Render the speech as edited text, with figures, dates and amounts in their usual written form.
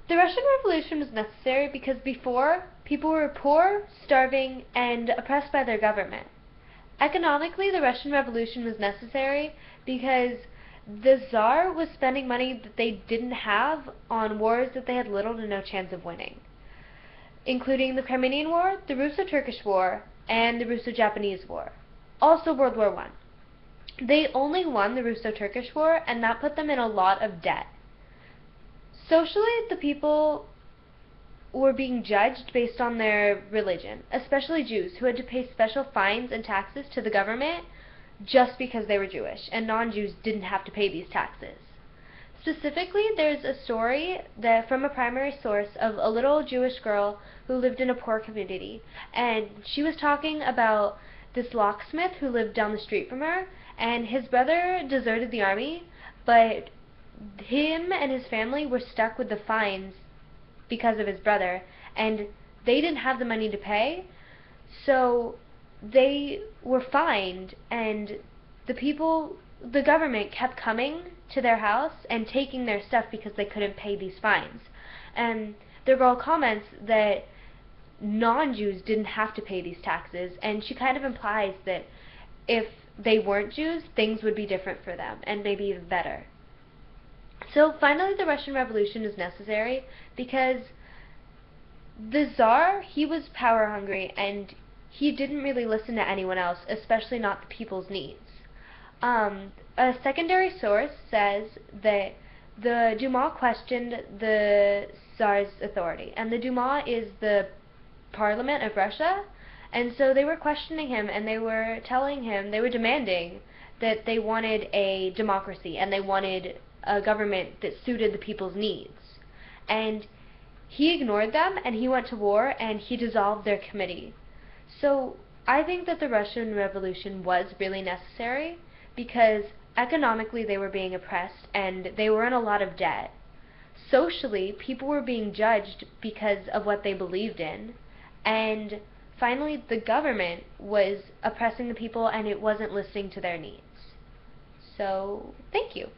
The Russian Revolution was necessary because before, people were poor, starving, and oppressed by their government. Economically, the Russian Revolution was necessary because the Tsar was spending money that they didn't have on wars that they had little to no chance of winning, including the Crimean War, the Russo-Turkish War, and the Russo-Japanese War. Also World War I. They only won the Russo-Turkish War, and that put them in a lot of debt. Socially, the people were being judged based on their religion, especially Jews, who had to pay special fines and taxes to the government just because they were Jewish, and non-Jews didn't have to pay these taxes. Specifically, there's a story that from a primary source of a little Jewish girl who lived in a poor community, and she was talking about this locksmith who lived down the street from her, and his brother deserted the army, but him and his family were stuck with the fines because of his brother, and they didn't have the money to pay, so they were fined, and the government kept coming to their house and taking their stuff because they couldn't pay these fines. And the girl comments that non-Jews didn't have to pay these taxes, and she kind of implies that if they weren't Jews, things would be different for them, and maybe even better. So finally the Russian Revolution is necessary because the Tsar, he was power hungry and he didn't really listen to anyone else, especially not the people's needs. A secondary source says that the Duma questioned the Tsar's authority, and the Duma is the parliament of Russia, and so they were questioning him, and they were telling him, they were demanding that they wanted a democracy, and they wanted a government that suited the people's needs. And he ignored them, and he went to war, and he dissolved their committee. So I think that the Russian Revolution was really necessary because economically they were being oppressed, and they were in a lot of debt. Socially, people were being judged because of what they believed in, and finally the government was oppressing the people and it wasn't listening to their needs. So, thank you.